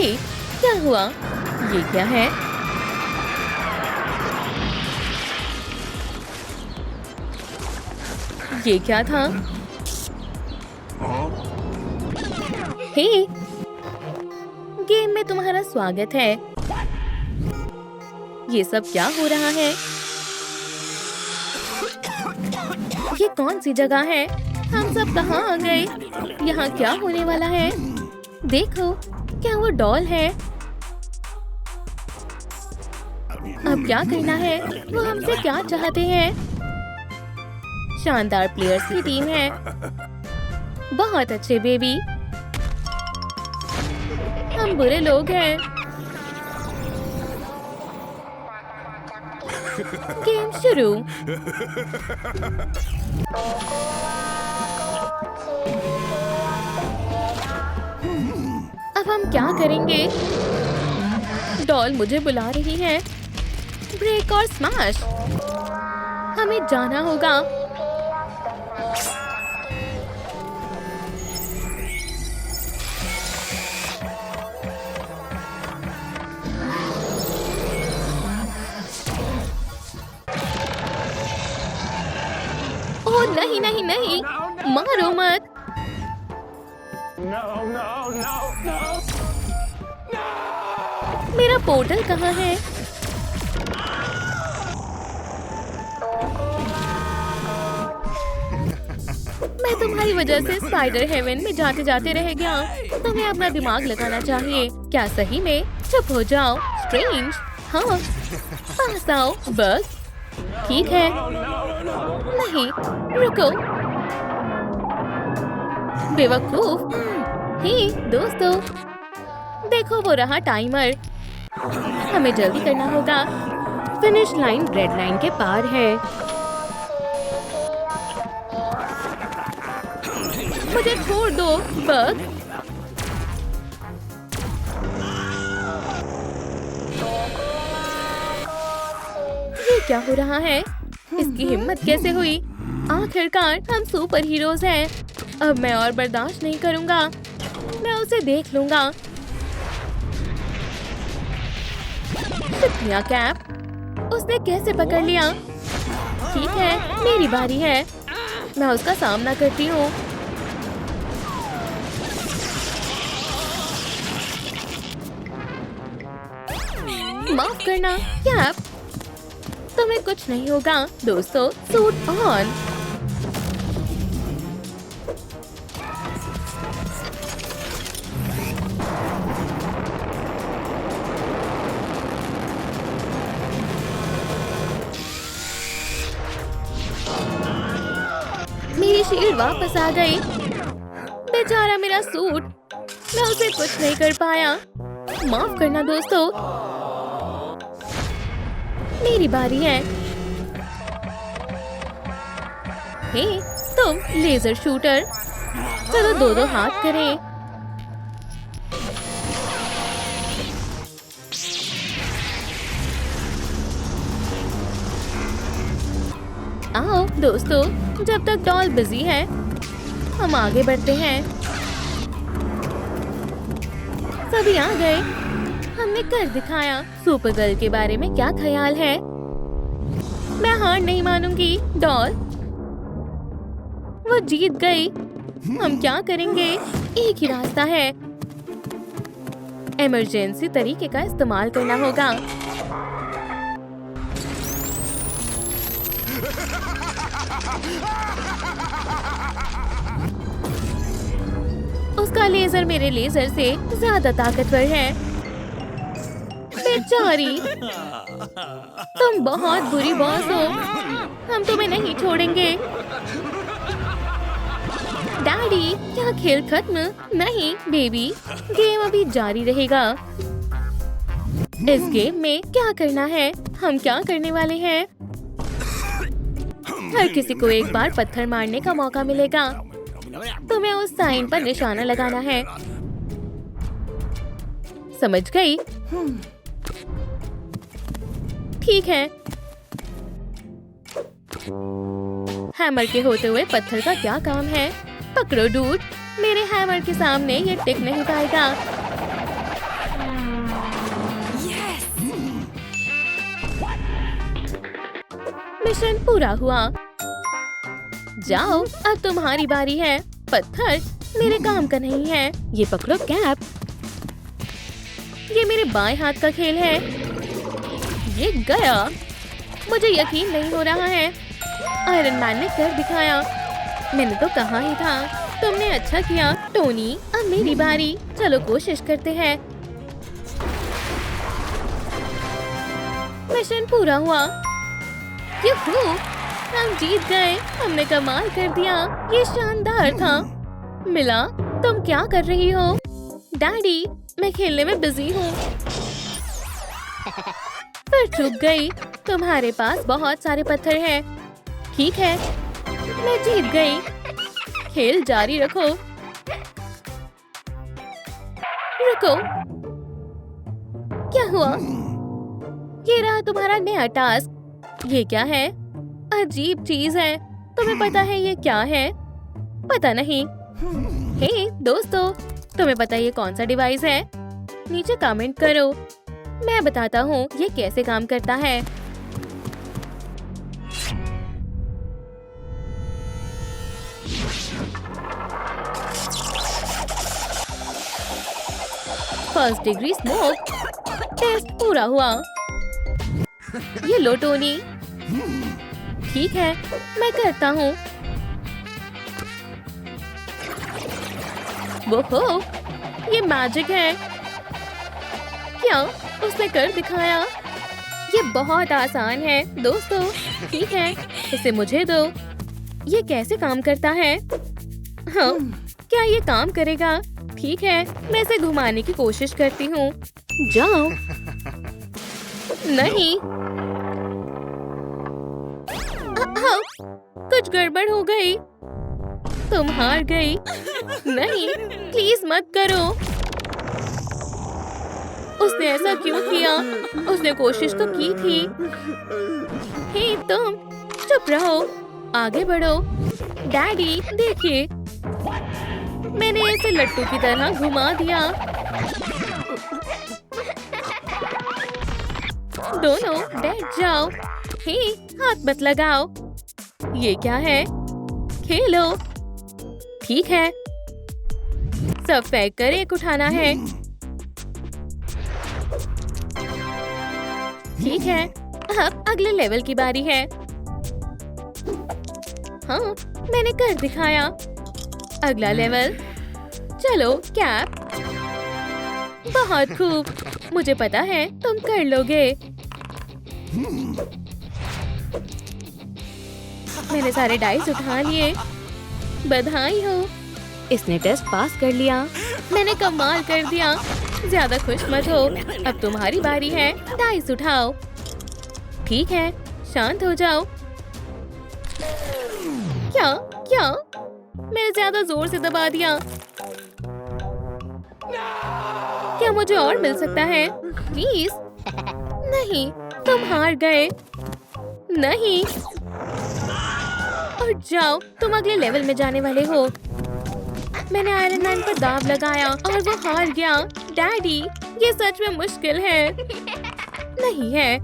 हे, क्या हुआ? ये क्या है? ये क्या था? हे, गेम में तुम्हारा स्वागत है। ये सब क्या हो रहा है? ये कौन सी जगह है? हम सब कहाँ आ गए? यहाँ क्या होने वाला है? देखो, क्या वो डॉल है? अब क्या करना है? वो हमसे क्या चाहते हैं? शानदार प्लेयर्स की टीम है। बहुत अच्छे बेबी। हम बुरे लोग हैं। गेम शुरू। अब हम क्या करेंगे? डॉल मुझे बुला रही है। ब्रेक और स्मैश। हमें जाना होगा। ओह नहीं नहीं नहीं, मारो मत। मेरा पोर्टल कहाँ है? मैं तुम्हारी वजह से स्पाइडर हेवन में जाते जाते रह गया। तुम्हें अपना दिमाग लगाना चाहिए। क्या सही में? चुप हो जाओ। स्ट्रेंज। हाँ, पास आओ बस। ठीक है। नहीं, रुको। बेवकूफ। हे दोस्तों, देखो वो रहा टाइमर। हमें जल्दी करना होगा। फिनिश लाइन रेड लाइन के पार है। मुझे छोड़ दो बग। ये क्या हो रहा है? इसकी हिम्मत कैसे हुई? आखिरकार हम सुपर हीरोज हैं। अब मैं और बर्दाश्त नहीं करूंगा। मैं उसे देख लूंगा। शुक्रिया कैप। उसने कैसे पकड़ लिया? ठीक है, मेरी बारी है। मैं उसका सामना करती हूँ। माफ करना कैप। तुम्हें कुछ नहीं होगा दोस्तों। Suit on. मेरी शील्ड वापस आ गई। बेचारा मेरा सूट। मैं उसे कुछ नहीं कर पाया। माफ करना दोस्तों। मेरी बारी है। हे, तुम लेजर शूटर। चलो दो दो हाथ करें। आओ दोस्तों, जब तक डॉल बिजी है हम आगे बढ़ते हैं। सभी आ गए। हमने कर दिखाया। सुपर गर्ल के बारे में क्या ख्याल है? मैं हार नहीं मानूंगी डॉल। वो जीत गई। हम क्या करेंगे? एक ही रास्ता है। इमरजेंसी तरीके का इस्तेमाल करना होगा। उसका लेजर मेरे लेजर से ज्यादा ताकतवर है। बेचारी, तुम बहुत बुरी बॉस हो। हम तुम्हें नहीं छोड़ेंगे। डैडी, क्या खेल खत्म? नहीं बेबी, गेम अभी जारी रहेगा। इस गेम में क्या करना है? हम क्या करने वाले हैं? हर किसी को एक बार पत्थर मारने का मौका मिलेगा। तुम्हें उस साइन पर निशाना लगाना है। समझ गई? ठीक है। हैमर के होते हुए पत्थर का क्या काम है? पकड़ो डूड। मेरे हैमर के सामने ये टिक नहीं पाएगा। मिशन पूरा हुआ। जाओ, अब तुम्हारी बारी है। पत्थर मेरे काम का नहीं है। ये पकड़ो कैप। ये मेरे बाएं हाथ का खेल है। ये गया। मुझे यकीन नहीं हो रहा है। आयरन मैन ने कर दिखाया। मैंने तो कहा ही था। तुमने अच्छा किया टोनी। अब मेरी बारी। चलो कोशिश करते हैं। मिशन पूरा हुआ। यूहू, हम जीत गए। हमने कमाल कर दिया। ये शानदार था। मिला, तुम क्या कर रही हो? डैडी, मैं खेलने में बिजी हूँ। फिर चुप गई। तुम्हारे पास बहुत सारे पत्थर हैं। ठीक है, मैं जीत गई। खेल जारी रखो। रुको, क्या हुआ? ये रहा तुम्हारा नया टास्क। ये क्या है? अजीब चीज है। तुम्हें पता है ये क्या है? पता नहीं। हे दोस्तों, तुम्हें पता है ये कौन सा डिवाइस है? नीचे कमेंट करो। मैं बताता हूँ ये कैसे काम करता है। फर्स्ट डिग्री स्मोक टेस्ट पूरा हुआ। ये लो टोनी। ठीक है, मैं करता हूँ। वो हो, ये मैजिक है। क्या उसने कर दिखाया? ये बहुत आसान है दोस्तों। ठीक है, इसे मुझे दो। ये कैसे काम करता है? हाँ, क्या ये काम करेगा? ठीक है, मैं इसे घुमाने की कोशिश करती हूँ। जाओ। नहीं, कुछ गड़बड़ हो गई। तुम हार गई। नहीं, प्लीज मत करो। उसने ऐसा क्यों किया? उसने कोशिश तो की थी। हे तुम, चुप रहो। आगे बढ़ो। डैडी देखिए, मैंने इसे लट्टू की तरह घुमा दिया। दोनों बैठ जाओ। हे, हाथ मत लगाओ। ये क्या है? खेलो। ठीक है, सब फेंक कर एक उठाना है। ठीक है, अब अगले लेवल की बारी है। हाँ, मैंने कर दिखाया। अगला लेवल। चलो कैप। बहुत खूब। मुझे पता है तुम कर लोगे। मैंने सारे डाइस उठा लिए। बधाई हो, इसने टेस्ट पास कर लिया। मैंने कमाल कर दिया। ज्यादा खुश मत हो। अब तुम्हारी बारी है। डाइस उठाओ। ठीक है, शांत हो जाओ। क्या क्या? मैंने ज्यादा जोर से दबा दिया। क्या मुझे और मिल सकता है? प्लीज। नहीं, तुम हार गए। नहीं, और जाओ, तुम अगले लेवल में जाने वाले हो। मैंने आयरन मैन पर दांव लगाया और वो हार गया। डैडी, ये सच में मुश्किल है। नहीं है।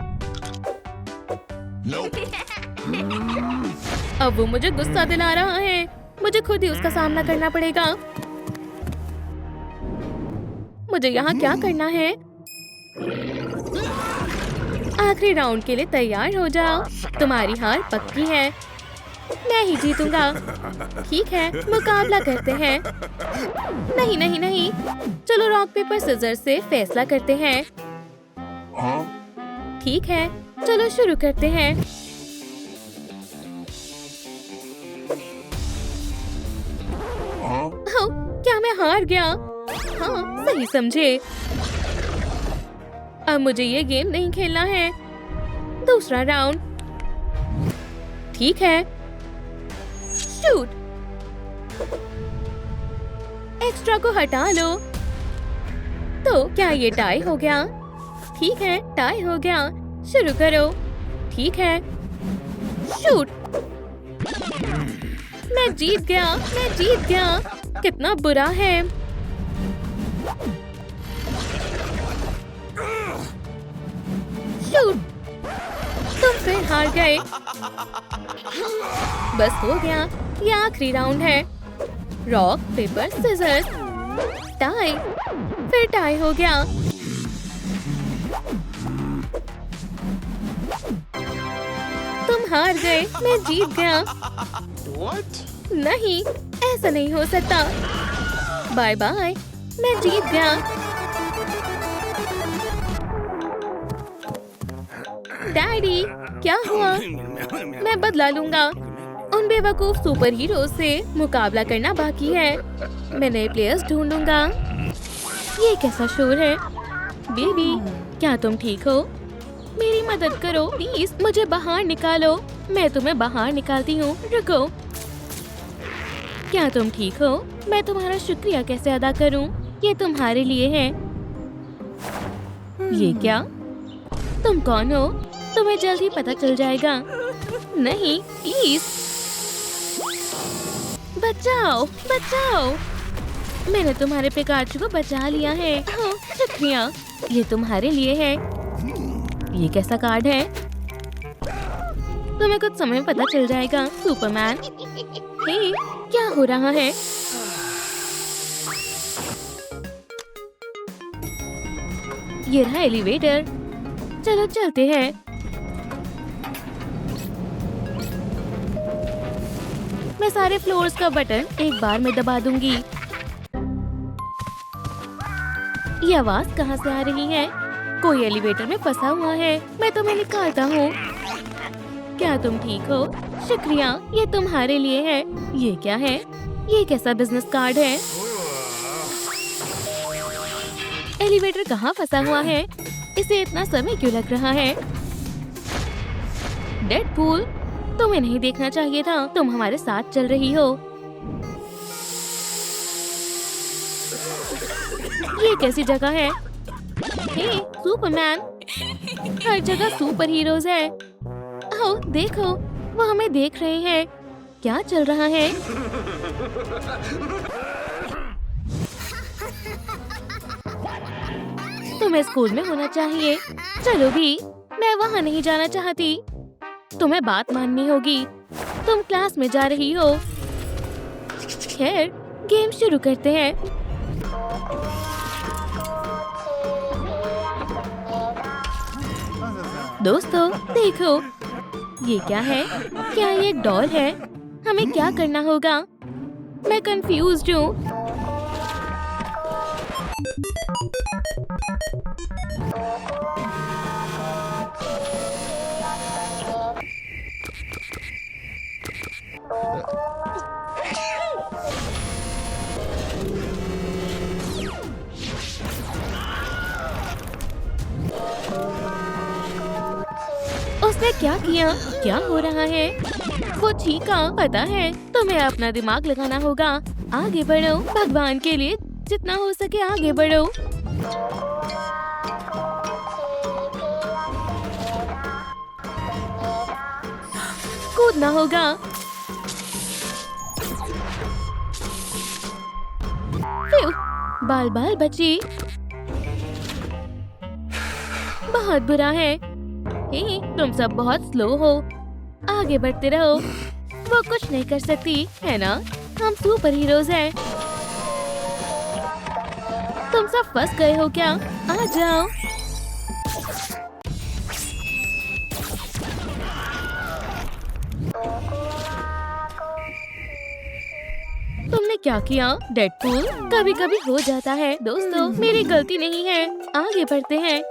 अब वो मुझे गुस्सा दिला रहा है। मुझे खुद ही उसका सामना करना पड़ेगा। मुझे यहाँ क्या करना है? आखिरी राउंड के लिए तैयार हो जाओ। तुम्हारी हार पक्की है। मैं ही जीतूंगा। ठीक है, मुकाबला करते हैं। नहीं नहीं नहीं, चलो रॉक पेपर सिजर से फैसला करते हैं। ठीक है, चलो शुरू करते हैं। क्या मैं हार गया? हाँ, सही समझे। अब मुझे ये गेम नहीं खेलना है। दूसरा राउंड। ठीक है, शूट। एक्स्ट्रा को हटा लो। तो क्या ये टाई हो गया? ठीक है, टाई हो गया। शुरू करो। ठीक है, शूट। मैं जीत गया। मैं जीत गया। कितना बुरा है। शूट। तुम फिर हार गए। बस हो गया, ये आखिरी राउंड है। Rock paper scissors. टाई। फिर टाई हो गया। तुम हार गए, मैं जीत गया। नहीं, ऐसा नहीं हो सकता। बाय बाय, मैं जीत गया। डैडी, क्या हुआ? मैं बदला लूंगा। उन बेवकूफ सुपर हीरो से मुकाबला करना बाकी है। मैं नए प्लेयर्स ढूंढूंगा। ये कैसा शोर है? बेबी, क्या तुम ठीक हो? मेरी मदद करो प्लीज, मुझे बाहर निकालो। मैं तुम्हें बाहर निकालती हूँ, रुको। क्या तुम ठीक हो? मैं तुम्हारा शुक्रिया कैसे अदा करूँ? ये तुम्हारे लिए है। ये क्या? तुम कौन हो? तुम्हें जल्द ही पता चल जाएगा। नहीं, प्लीज बचाओ, बचाओ। मैंने तुम्हारे पिकाचू को बचा लिया है। हाँ, शुक्रिया। ये तुम्हारे लिए है। ये कैसा कार्ड है? तुम्हें कुछ समय पता चल जाएगा, सुपरमैन। हे, क्या हो रहा है? ये रहा एलिवेटर। चलो चलते हैं। मैं सारे फ्लोर्स का बटन एक बार में दबा दूंगी। ये आवाज कहाँ से आ रही है? कोई एलिवेटर में फंसा हुआ है। मैं तुम्हें निकालता हूँ। क्या तुम ठीक हो? शुक्रिया, ये तुम्हारे लिए है। ये क्या है? ये कैसा बिजनेस कार्ड है? एलिवेटर कहाँ फंसा हुआ है? इसे इतना समय क्यों लग रहा है? डेडपूल, तुम्हें नहीं देखना चाहिए था। तुम हमारे साथ चल रही हो। ये कैसी जगह है? हे, सुपरमैन, हर जगह सुपर हीरोज है। ओह, देखो, वो हमें देख रहे हैं। क्या चल रहा है? तुम्हें स्कूल में होना चाहिए। चलो भी, मैं वहाँ नहीं जाना चाहती। तुम्हें बात माननी होगी। तुम क्लास में जा रही हो। खैर, गेम शुरू करते हैं। दोस्तों, देखो, ये क्या है? क्या ये एक डॉल है? हमें क्या करना होगा? मैं कंफ्यूज्ड हूँ। उसने क्या किया? क्या हो रहा है? वो चीखा। पता है, तुम्हें अपना दिमाग लगाना होगा। आगे बढ़ो, भगवान के लिए जितना हो सके आगे बढ़ो। कूदना होगा। बाल बाल बची। बहुत बुरा है। हे, तुम सब बहुत स्लो हो। आगे बढ़ते रहो। वो कुछ नहीं कर सकती, है ना? हम सुपर हीरोज हैं। तुम सब फंस गए हो क्या? आ जाओ। तुमने क्या किया, डेडपूल? कभी कभी हो जाता है दोस्तों, मेरी गलती नहीं है। आगे बढ़ते हैं।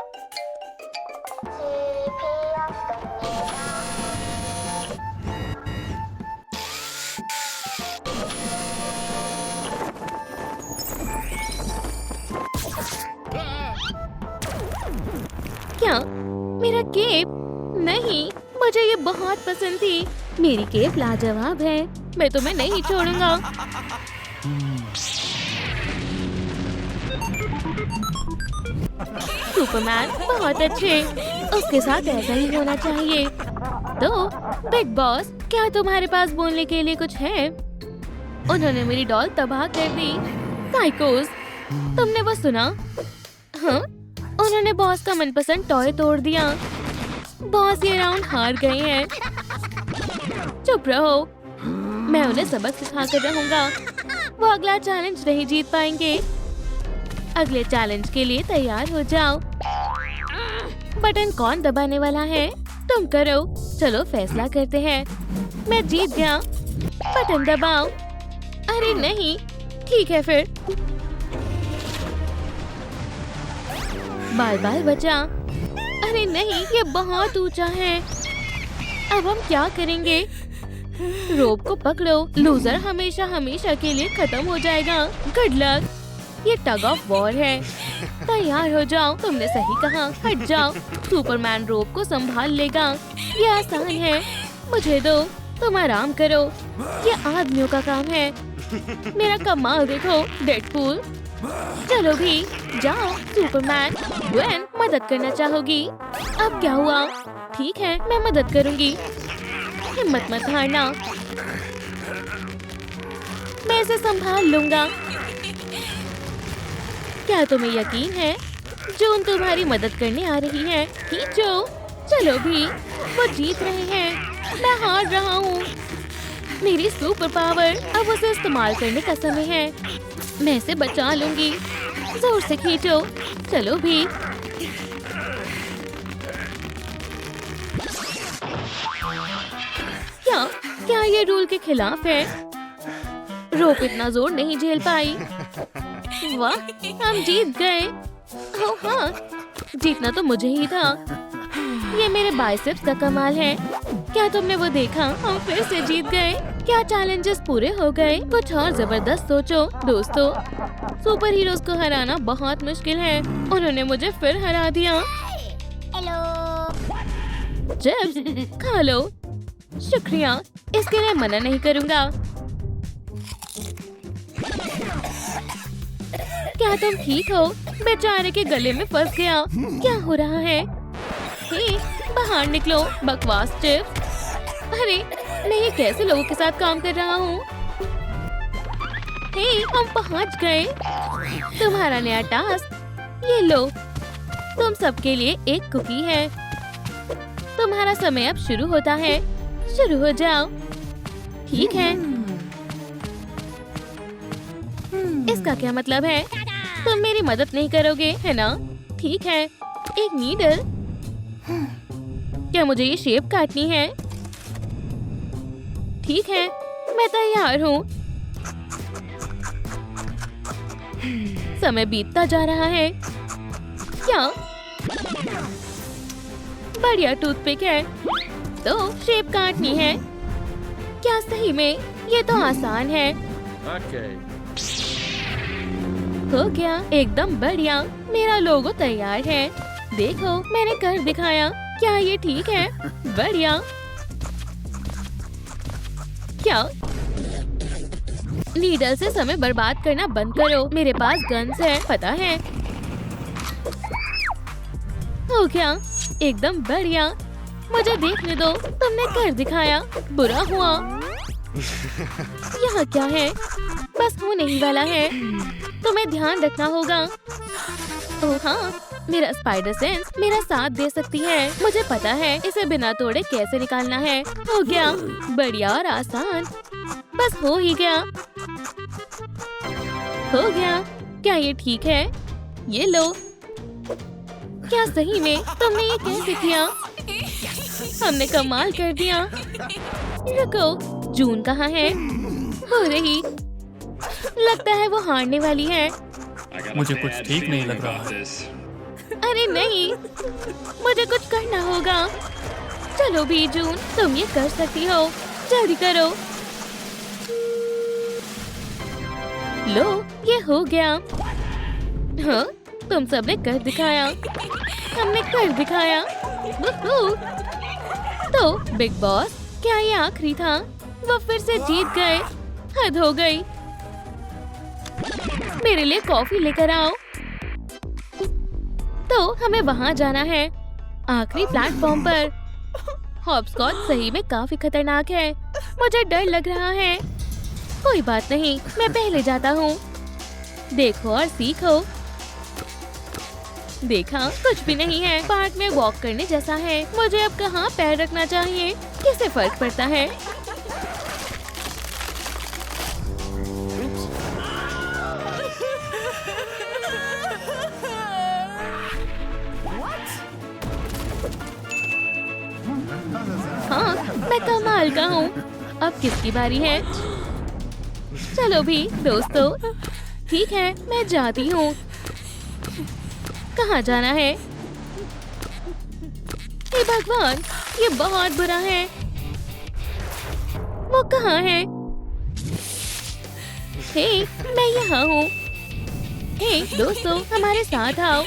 क्या? मेरा केप? नहीं, मुझे ये बहुत पसंद थी। मेरी केप लाजवाब है। मैं तुम्हें नहीं छोड़ूंगा। सुपरमैन बहुत अच्छे। उसके साथ ऐसा ही होना चाहिए। तो बिग बॉस, क्या तुम्हारे पास बोलने के लिए कुछ है? उन्होंने मेरी डॉल तबाह कर दी। साइकोस, तुमने वो सुना? हाँ, उन्होंने बॉस का मनपसंद टॉय तोड़ दिया। बॉस ये राउंड हार गए हैं। चुप रहो, मैं उन्हें सबक सिखा कर रहूंगा। वो अगला चैलेंज नहीं जीत पाएंगे। अगले चैलेंज के लिए तैयार हो जाओ। बटन कौन दबाने वाला है? तुम करो। चलो फैसला करते हैं। मैं जीत गया। बटन दबाओ। अरे नहीं, ठीक है फिर। बाल बाल बचा। अरे नहीं, ये बहुत ऊंचा है। अब हम क्या करेंगे? रोप को पकड़ो। लूजर हमेशा हमेशा के लिए खत्म हो जाएगा। Good luck. ये टग ऑफ वॉर है। तैयार हो जाओ। तुमने सही कहा। हट जाओ। सुपरमैन रोप को संभाल लेगा। ये आसान है। मुझे दो। तुम आराम करो। ये आदमियों का काम है। मेरा कमाल देखो, डेडपूल। चलो भी जाओ। सुपरमैन, ग्वेन मदद करना चाहोगी? अब क्या हुआ? ठीक है, मैं मदद करूंगी। हिम्मत मत हारना। मैं इसे संभाल लूंगा। क्या तुम्हें यकीन है? जून तुम्हारी मदद करने आ रही है। खींचो। चलो भी, वो जीत रहे हैं। मैं हार रहा हूँ। मेरी सुपर पावर, अब उसे इस्तेमाल करने का समय है। मैं इसे बचा लूंगी। जोर से खींचो। चलो भी। क्या ये रूल के खिलाफ है? रोप इतना जोर नहीं झेल पाई। वाह, हम जीत गए। ओह हाँ, जीतना तो मुझे ही था। ये मेरे बाइसेप्स का कमाल है। क्या तुमने वो देखा? हम फिर से जीत गए। क्या चैलेंजेस पूरे हो गए? कुछ और जबरदस्त सोचो दोस्तों। सुपर हीरोज को हराना बहुत मुश्किल है। उन्होंने मुझे फिर हरा दिया। चिप्स खा लो। शुक्रिया, इसके लिए मना नहीं करूँगा। क्या तुम ठीक हो? बेचारे के गले में फंस गया। क्या हो रहा है? हे, बाहर निकलो बकवास चिप्स। अरे, मैं ये कैसे लोगों के साथ काम कर रहा हूँ? हे, हम पहुँच गए। तुम्हारा नया टास्क, ये लो। तुम सबके लिए एक कुकी है। तुम्हारा समय अब शुरू होता है। शुरू हो जाओ। ठीक है। इसका क्या मतलब है? तुम मेरी मदद नहीं करोगे, है ना? ठीक है। एक नीडल। क्या मुझे ये शेप काटनी है? ठीक है, मैं तैयार हूँ। समय बीतता जा रहा है। क्या? बढ़िया टूथपिक है। तो शेप काटनी है। क्या सही में? ये तो आसान है। हो गया, एकदम बढ़िया। मेरा लोगो तैयार है। देखो, मैंने कर दिखाया। क्या ये ठीक है? बढ़िया। क्या? नीडल से समय बर्बाद करना बंद करो। मेरे पास गन्स है, पता है। हो गया, एकदम बढ़िया। मुझे देखने दो। तुमने कर दिखाया। बुरा हुआ। यहाँ क्या है? बस होने ही वाला है। तुम्हें ध्यान रखना होगा। ओह हाँ, मेरा स्पाइडर सेंस मेरा साथ दे सकती है। मुझे पता है इसे बिना तोड़े कैसे निकालना है। हो गया, बढ़िया और आसान। बस हो ही गया। हो गया। क्या ये ठीक है? ये लो। क्या सही में? तुमने ये कैसे किया? हमने कमाल कर दिया। रुको, जून कहाँ है? हो रही। लगता है वो हारने वाली है। मुझे कुछ ठीक नहीं लग रहा है। अरे नहीं, मुझे कुछ करना होगा। चलो भी जून, तुम ये कर सकती हो। जल्दी करो। लो, ये हो गया। हाँ, तुम सबने कर दिखाया। हमने कर दिखाया। वुहू। तो बिग बॉस, क्या ये आखिरी था? वो फिर से जीत गए। हद हो गई। मेरे लिए कॉफी लेकर आओ। तो हमें वहाँ जाना है, आखिरी प्लेटफॉर्म पर। हॉपस्कॉच सही में काफी खतरनाक है। मुझे डर लग रहा है। कोई बात नहीं, मैं पहले जाता हूँ। देखो और सीखो। देखा, कुछ भी नहीं है। पार्क में वॉक करने जैसा है। मुझे अब कहाँ पैर रखना चाहिए? किससे फर्क पड़ता है? हाँ, मैं कमाल का हूँ। अब किसकी बारी है? चलो भी दोस्तों, ठीक है, मैं जाती हूँ। कहाँ जाना है? हे भगवान, ये बहुत बुरा है। वो कहाँ है? हे, मैं यहाँ हूँ। हे दोस्तों, हमारे साथ आओ।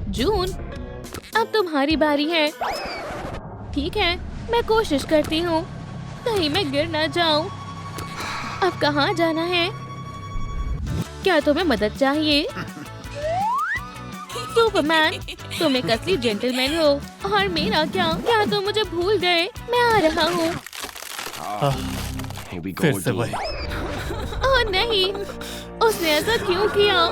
जून, अब तुम्हारी बारी है। ठीक है, मैं कोशिश करती हूँ, कहीं मैं गिर ना जाऊँ। अब कहाँ जाना है? क्या तुम्हें मदद चाहिए? सुपरमैन, तुम एक असली जेंटलमैन हो। और मेरा क्या? क्या तुम मुझे भूल गए? मैं आ रहा हूँ। फिर से वही। ओह नहीं, उसने ऐसा क्यों किया?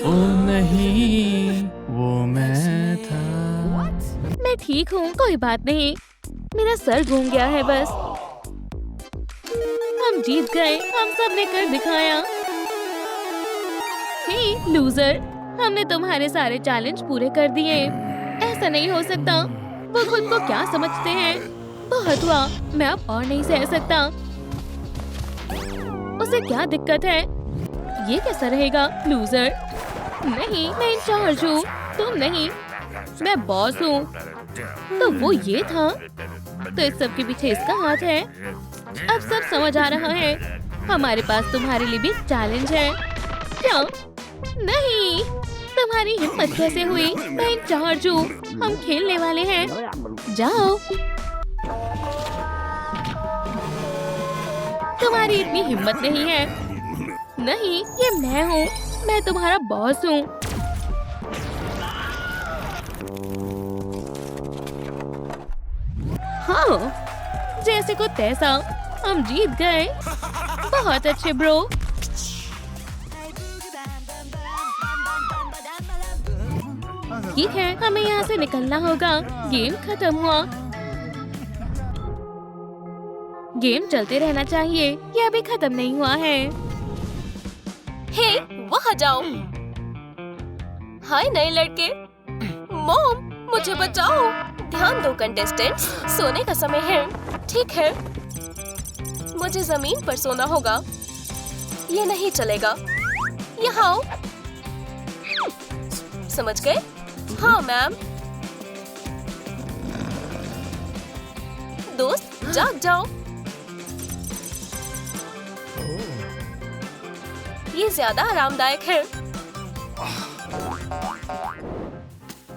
ओ नहीं, वो मैं था। मैं ठीक हूँ, कोई बात नहीं। मेरा सर घूम गया है बस। हम जीत गए, हम सब ने कर दिखाया। हे लूजर, हमने तुम्हारे सारे चैलेंज पूरे कर दिए। ऐसा नहीं हो सकता। वो खुद को क्या समझते हैं? बहुत हुआ, मैं अब और नहीं सह सकता। उसे क्या दिक्कत है? ये कैसा रहेगा? लूजर नहीं, मैं इंचार्ज हूँ, तुम नहीं। मैं बॉस हूँ। तो वो ये था, तो इस सब के पीछे इसका हाथ है। अब सब समझ आ रहा है। हमारे पास तुम्हारे लिए भी चैलेंज है। क्या? नहीं, तुम्हारी हिम्मत कैसे हुई? मैं इंचार्ज हूँ, हम खेलने वाले हैं। जाओ। तुम्हारी इतनी हिम्मत नहीं है। नहीं, ये मैं हूँ, मैं तुम्हारा बॉस हूँ। हाँ, जैसे को तैसा, हम जीत गए। बहुत अच्छे ब्रो। ठीक है, हमें यहाँ से निकलना होगा। गेम खत्म हुआ। गेम चलते रहना चाहिए, ये अभी खत्म नहीं हुआ है। हे, वहाँ जाओ। हाय नए लड़के। मॉम, मुझे बचाओ। ध्यान दो कंटेस्टेंट्स, सोने का समय है। ठीक है, मुझे जमीन पर सोना होगा। ये नहीं चलेगा। यहाँ आओ। समझ गए? हाँ मैम। दोस्त, जाग जाओ। ये ज्यादा आरामदायक है।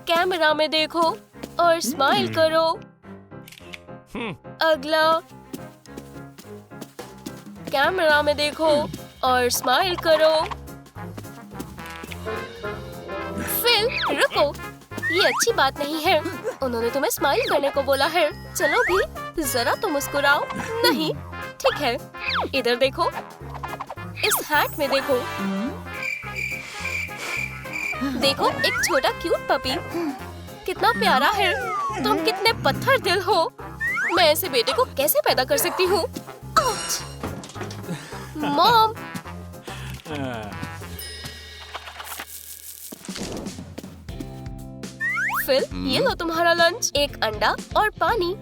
कैमरा में देखो और स्माइल करो। अगला। कैमरा में देखो और स्माइल करो। फिल, रुको, ये अच्छी बात नहीं है। उन्होंने तुम्हें स्माइल करने को बोला है। चलो भी, जरा तो मुस्कुराओ। नहीं, ठीक है, इधर देखो। इस हैट में देखो। देखो, एक छोटा क्यूट पपी। कितना प्यारा है। तुम कितने पत्थर दिल हो। मैं ऐसे बेटे को कैसे पैदा कर सकती हूँ? मॉम। फिल, ये लो तुम्हारा लंच। एक अंडा और पानी।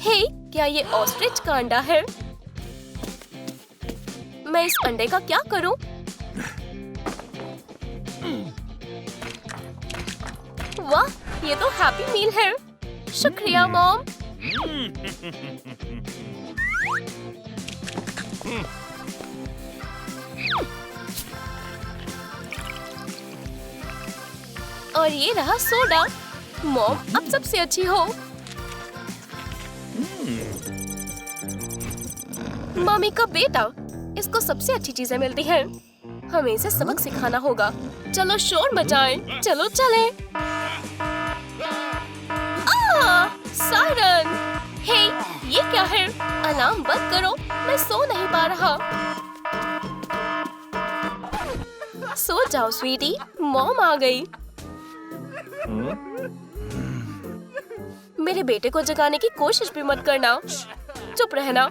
हे, क्या ये ऑस्ट्रिच का अंडा है? मैं इस अंडे का क्या करूं? वाह, ये तो हैप्पी मील है। शुक्रिया मॉम। और ये रहा सोडा। मॉम अब सबसे अच्छी हो। मम्मी का बेटा, इसको सबसे अच्छी चीजें मिलती हैं। हमें इसे सबक सिखाना होगा। चलो शोर मचाएं। चलो चलें। सायरन। हे, ये क्या है? अलार्म बंद करो, मैं सो नहीं पा रहा। सो जाओ स्वीटी, मॉम आ गई। मेरे बेटे को जगाने की कोशिश भी मत करना, चुप रहना।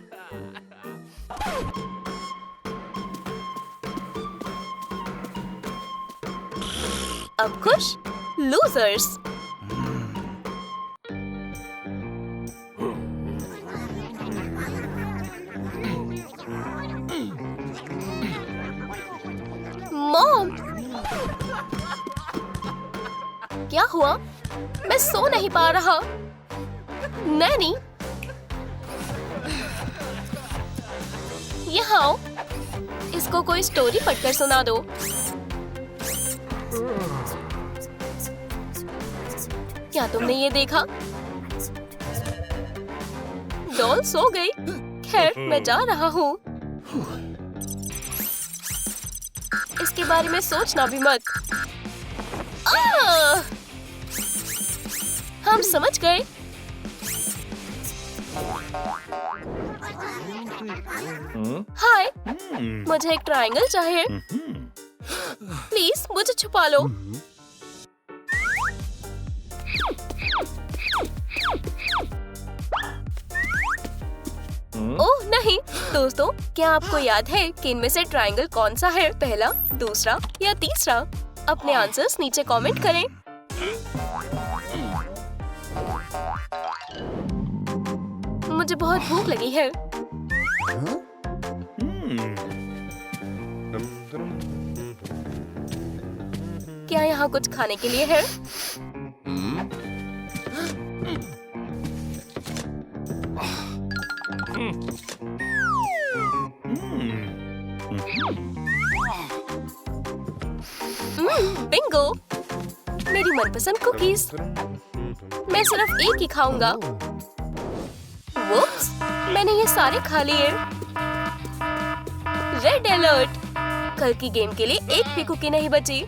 अब खुश? लूजर्स। मॉम, क्या हुआ? मैं सो नहीं पा रहा। नैनी, यहाँ आओ, इसको कोई स्टोरी पढ़कर सुना दो। क्या तुमने ये देखा? डॉल सो गई। खैर, मैं जा रहा हूँ। इसके बारे में सोचना भी मत। हम समझ गए। हाय, मुझे एक ट्रायंगल चाहिए। प्लीज मुझे छुपा लो। ओह नहीं दोस्तों, क्या आपको याद है कि इनमें से ट्रायंगल कौन सा है? पहला, दूसरा या तीसरा? अपने आंसर्स नीचे कमेंट करें। मुझे बहुत भूख लगी है। क्या यहाँ कुछ खाने के लिए है? बिंगो, मेरी मनपसंद कुकीज। मैं सिर्फ एक ही खाऊंगा। वुप्स, मैंने ये सारे खा लिए। रेड अलर्ट, कल की गेम के लिए एक भी कुकी नहीं बची।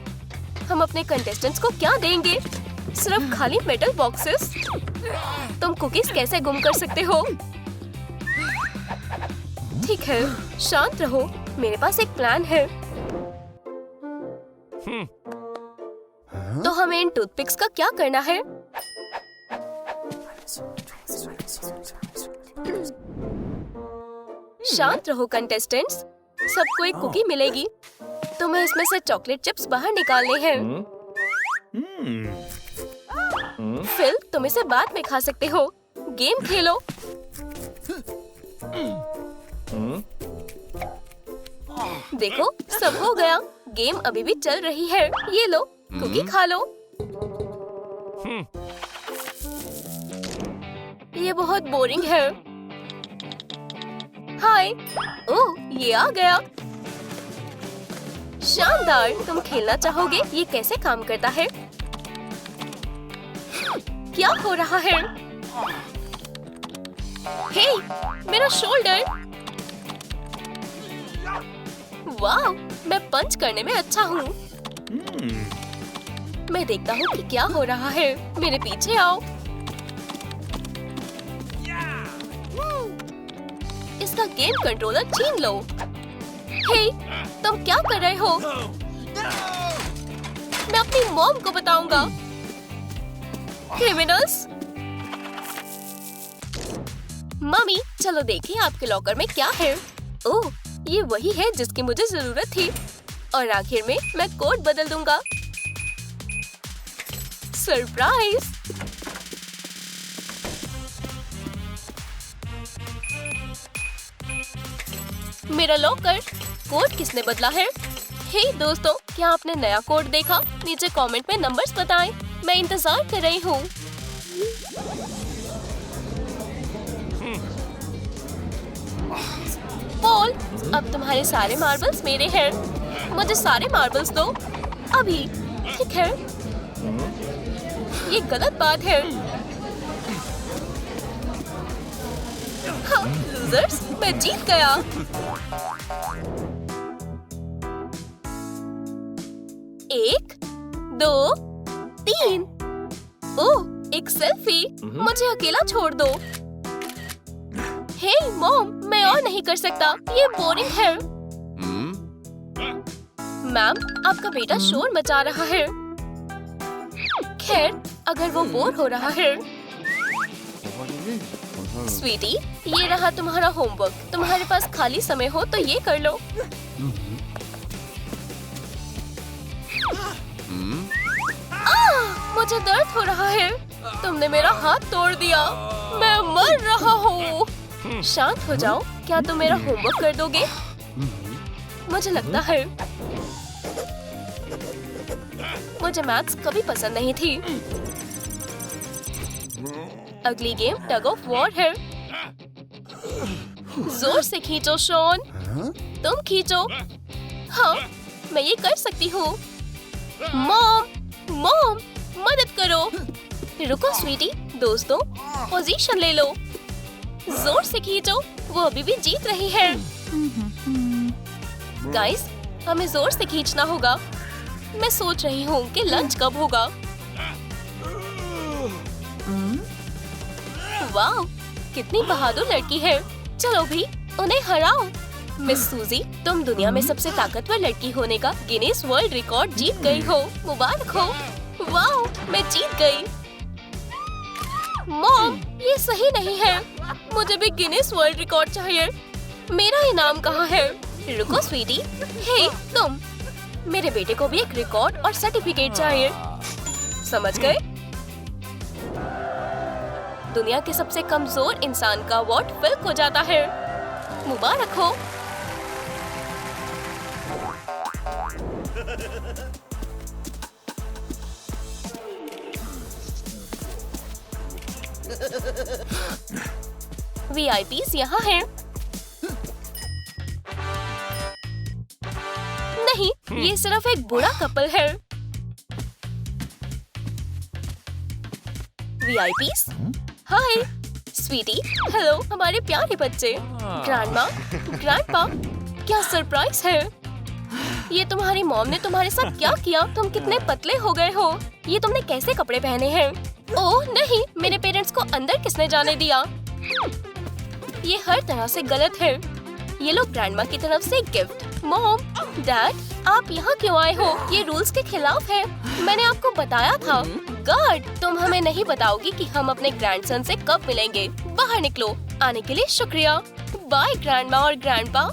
हम अपने कंटेस्टेंट्स को क्या देंगे? सिर्फ खाली मेटल बॉक्सेस। तुम कुकीज कैसे गुम कर सकते हो? ठीक है, शांत रहो, मेरे पास एक प्लान है। तो हमें इन टूथपिक्स का क्या करना है? शांत रहो कंटेस्टेंट्स, सबको एक कुकी मिलेगी। तुम्हें इसमें से चॉकलेट चिप्स बाहर निकालने हैं। फिल, तुम इसे बाद में खा सकते हो। गेम खेलो। देखो, सब हो गया। गेम अभी भी चल रही है। ये लो, कुकी खा लो। ये बहुत बोरिंग है। हाय, ओह, ये आ गया। शानदार, तुम खेलना चाहोगे? ये कैसे काम करता है? क्या हो रहा है? हे, मेरा शोल्डर। वाह, मैं पंच करने में अच्छा हूँ। मैं देखता हूँ कि क्या हो रहा है। मेरे पीछे आओ। इसका गेम कंट्रोलर छीन लो। हे, तुम क्या कर रहे हो? मैं अपनी मॉम को बताऊंगा। क्रिमिनल्स। मम्मी, चलो देखें आपके लॉकर में क्या है। ओह, ये वही है जिसकी मुझे जरूरत थी। और आखिर में मैं कोड बदल दूंगा। सरप्राइज। मेरा लॉकर। कोड किसने बदला है? हे दोस्तों, क्या आपने नया कोड देखा? नीचे कमेंट में नंबर्स बताएं। मैं इंतजार कर रही हूँ। पॉल, अब तुम्हारे सारे मार्बल्स मेरे हैं। मुझे सारे मार्बल्स दो अभी। ठीक है? ये गलत बात है। हाँ, लूजर्स, मैं जीत गया। एक, दो, तीन। ओह, एक सेल्फी। मुझे अकेला छोड़ दो। हे मॉम, मैं और नहीं कर सकता। ये बोरिंग है। मैम, आपका बेटा शोर मचा रहा है। खैर, अगर वो बोर हो रहा है। स्वीटी, ये रहा तुम्हारा होमवर्क। तुम्हारे पास खाली समय हो तो ये कर लो। मुझे दर्द हो रहा है। तुमने मेरा हाथ तोड़ दिया। मैं मर रहा हूँ। शांत हो जाओ। क्या तुम मेरा होमवर्क कर दोगे? मुझे लगता है मुझे मैथ्स कभी पसंद नहीं थी। अगली गेम टग ऑफ वॉर है। जोर से खींचो शॉन। तुम खींचो। हाँ, मैं ये कर सकती हूँ। मॉम, मदद करो। रुको स्वीटी, दोस्तों, पोजीशन ले लो। जोर से खींचो। वो अभी भी जीत रही है। गाइस, हमें जोर से खींचना होगा। मैं सोच रही हूँ कि लंच कब होगा। वाह, कितनी बहादुर लड़की है। चलो भी, उन्हें हराओ। मिस सूजी, तुम दुनिया में सबसे ताकतवर लड़की होने का गिनीज वर्ल्ड रिकॉर्ड जीत गई हो। मुबारक हो। वाह, मैं जीत गई। मॉम, ये सही नहीं है। मुझे भी गिनीज वर्ल्ड रिकॉर्ड चाहिए। मेरा इनाम कहाँ है? रुको स्वीटी। हे तुम, मेरे बेटे को भी एक रिकॉर्ड और सर्टिफिकेट चाहिए। समझ गए? दुनिया के सबसे कमजोर इंसान का अवार्ड फिल हो जाता है। मुबारक हो। VIPs यहाँ हैं। नहीं, ये सिर्फ एक बुरा कपल है। VIPs, हाय स्वीटी, हेलो हमारे प्यारे बच्चे। ग्रैंडमा, ग्रैंडपा, क्या सरप्राइज है। ये तुम्हारी मॉम ने तुम्हारे साथ क्या किया? तुम कितने पतले हो गए हो। ये तुमने कैसे कपड़े पहने हैं? ओह नहीं, मेरे पेरेंट्स को अंदर किसने जाने दिया? ये हर तरह से गलत है। ये लो ग्रैंडमा की तरफ से गिफ्ट। मॉम, डैड, आप यहाँ क्यों आए हो? ये रूल्स के खिलाफ है। मैंने आपको बताया था। गार्ड, तुम हमें नहीं बताओगी कि हम अपने ग्रैंडसन से कब मिलेंगे। बाहर निकलो। आने के लिए शुक्रिया। बाय ग्रैंडमा और ग्रैंडपा।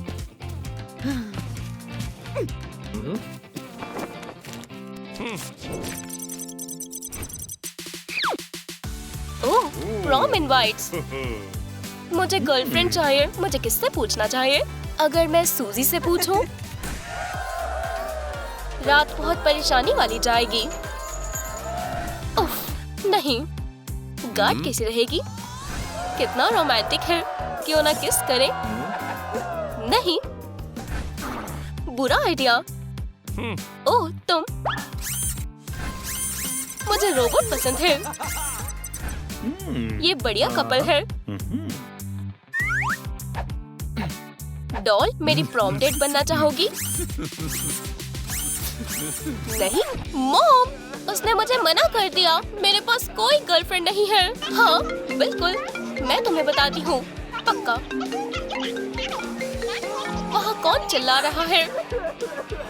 ओह, प्रॉम इनवाइट्स। मुझे गर्लफ्रेंड चाहिए। मुझे किससे पूछना चाहिए? अगर मैं सूजी से पूछूं? रात बहुत परेशानी वाली जाएगी। उफ, नहीं। गार्ड कैसी रहेगी? कितना रोमांटिक है। क्यों ना किस करें? नहीं, बुरा आइडिया। ओह तुम। मुझे रोबोट पसंद है। ये बढ़िया कपल है। डॉल, मेरी प्रॉम डेट बनना चाहोगी? नहीं मॉम, उसने मुझे मना कर दिया। मेरे पास कोई गर्लफ्रेंड नहीं है। हाँ बिल्कुल, मैं तुम्हें बताती हूँ पक्का। वहाँ कौन चिल्ला रहा है?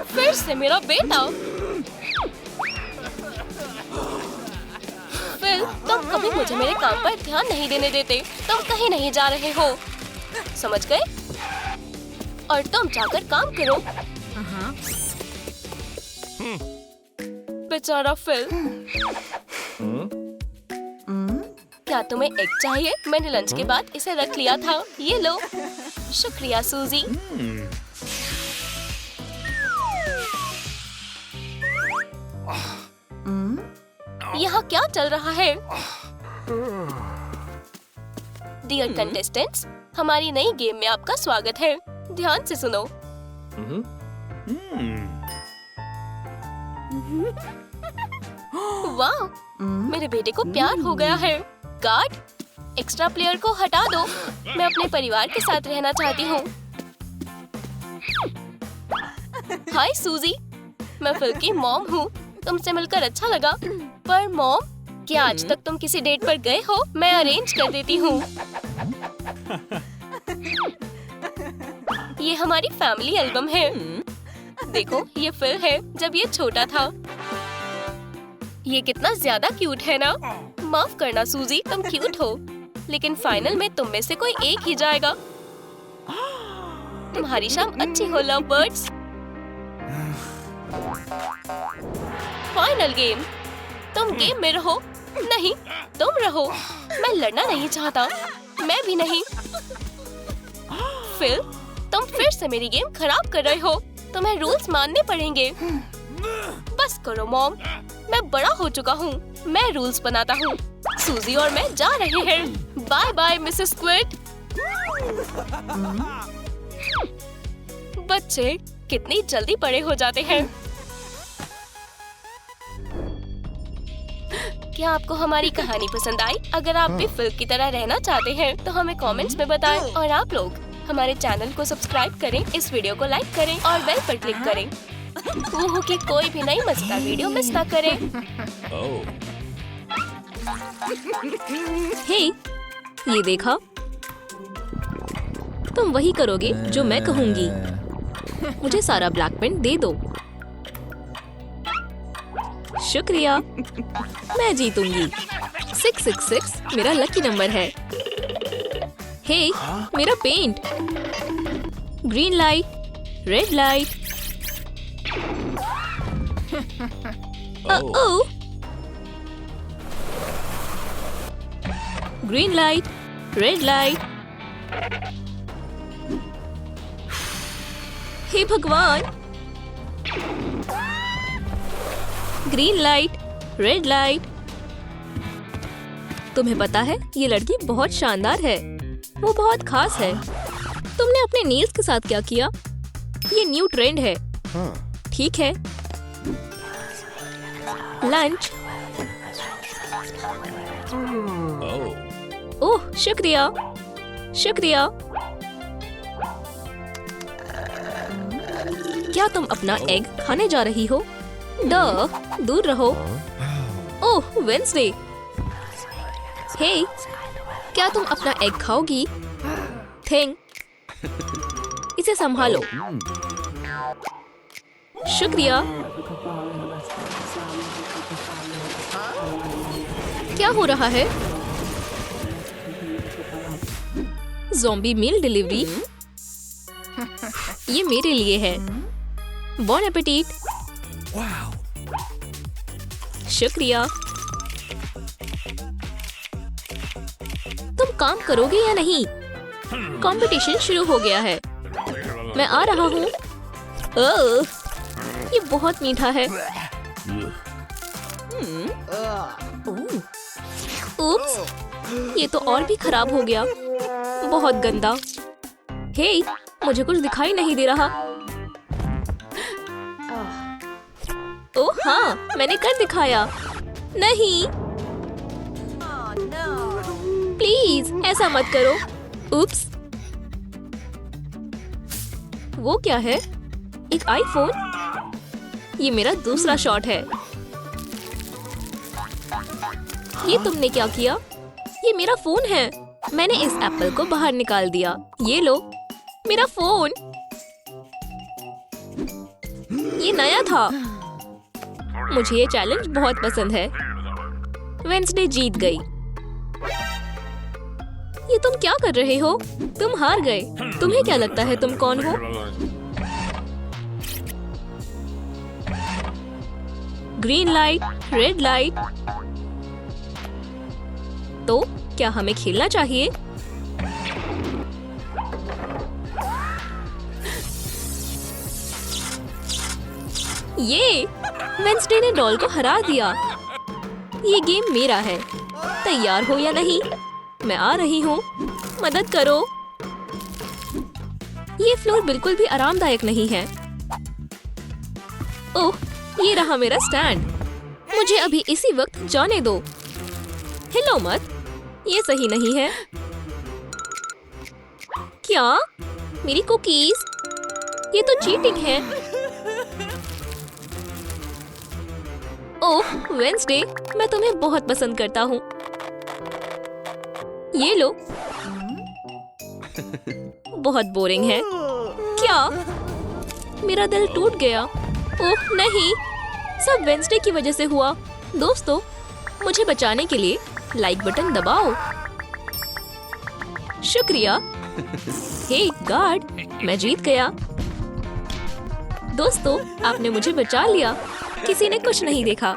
फिर से मेरा बेटा। फिल, तुम कभी मुझे मेरे काम पर ध्यान नहीं देने देते। तुम कहीं नहीं जा रहे हो, समझ गए? और तुम जाकर काम करो। बेचारा फिल। क्या तुम्हें एग चाहिए? मैंने लंच के बाद इसे रख लिया था। ये लो। शुक्रिया सूजी। यहाँ क्या चल रहा है? डियर कंटेस्टेंट्स, हमारी नई गेम में आपका स्वागत है। ध्यान से सुनो। वाह, मेरे बेटे को प्यार हो गया है। गार्ड, एक्स्ट्रा प्लेयर को हटा दो। मैं अपने परिवार के साथ रहना चाहती हूँ। हाय सूजी, मैं फिल की मॉम हूँ। तुमसे मिलकर अच्छा लगा। पर मॉम, क्या आज तक तुम किसी डेट पर गए हो? मैं अरेंज कर देती हूँ। ये हमारी फैमिली एल्बम है। देखो, ये फिल है जब ये छोटा था। ये कितना ज्यादा क्यूट है ना? माफ करना सूजी, तुम क्यूट हो, लेकिन फाइनल में तुम में से कोई एक ही जाएगा। तुम्हारी शाम अच्छी हो लव बर्ड्स। Final game. तुम गेम में रहो। नहीं, तुम रहो। मैं लड़ना नहीं चाहता। मैं भी नहीं। फिल, तुम फिर से मेरी गेम खराब कर रहे हो। तुम्हें रूल्स मानने पड़ेंगे। बस करो मॉम, मैं बड़ा हो चुका हूँ। मैं रूल्स बनाता हूँ। सूजी और मैं जा रहे हैं। Bye bye Mrs Squid. बच्चे कितनी जल्दी बड़े हो जाते हैं। क्या आपको हमारी कहानी पसंद आई? अगर आप भी फिल्म की तरह रहना चाहते हैं तो हमें कमेंट्स में बताएं। और आप लोग हमारे चैनल को सब्सक्राइब करें, इस वीडियो को लाइक करें और बेल पर क्लिक करें वो कि कोई भी नई मजेदार वीडियो मिस ना करें। हे, ये देखा? तुम वही करोगे जो मैं कहूंगी। मुझे सारा ब्लैक पेंट दे दो। शुक्रिया, मैं जीतूंगी। 666 मेरा लकी नंबर है। हे, मेरा paint. Green light, red light. Oh, green light, red light. हे भगवान! Green light, red light. तुम्हें पता है ये लड़की बहुत शानदार है। वो बहुत खास है। तुमने अपने नेल्स के साथ क्या किया? ये न्यू ट्रेंड है। ठीक है। लंच। ओह, शुक्रिया, शुक्रिया। क्या तुम अपना एग खाने जा रही हो? दूर रहो। ओह, वेंसडे। हे, क्या तुम अपना एग खाओगी? थिंग, इसे संभालो। शुक्रिया। क्या हो रहा है? ज़ॉम्बी मील डिलीवरी। ये मेरे लिए है। बॉन एपेटिट। शुक्रिया। तुम काम करोगे या नहीं? कंपटीशन शुरू हो गया है। मैं आ रहा हूँ। ओह, ये बहुत मीठा है। उप्स, ये तो और भी खराब हो गया। बहुत गंदा। हे, मुझे कुछ दिखाई नहीं दे रहा। ओह हाँ, मैंने कर दिखाया। नहीं, प्लीज ऐसा मत करो। उप्स, वो क्या है? एक आईफोन? ये मेरा दूसरा शॉट है। ये तुमने क्या किया? ये मेरा फोन है। मैंने इस एप्पल को बाहर निकाल दिया। ये लो, मेरा फोन। ये नया था। मुझे ये चैलेंज बहुत पसंद है। वेंसडे जीत गई। ये तुम क्या कर रहे हो? तुम हार गए। तुम्हें क्या लगता है तुम कौन हो? Green light, red light. तो क्या हमें खेलना चाहिए? ये वेंसडे ने डॉल को हरा दिया। ये गेम मेरा है। तैयार हो या नहीं? मैं आ रही हूँ। मदद करो। ये फ्लोर बिल्कुल भी आरामदायक नहीं है। ओह, ये रहा मेरा स्टैंड। मुझे अभी इसी वक्त जाने दो। हिलो मत, ये सही नहीं है। क्या? मेरी कुकीज? ये तो चीटिंग है। ओह वेंसडे, मैं तुम्हें बहुत पसंद करता हूँ। ये लो। बहुत बोरिंग है। क्या? मेरा दिल टूट गया। ओह नहीं, सब वेंसडे की वजह से हुआ। दोस्तों, मुझे बचाने के लिए लाइक बटन दबाओ। शुक्रिया। हे गार्ड, मैं जीत गया। दोस्तों, आपने मुझे बचा लिया। किसी ने कुछ नहीं देखा।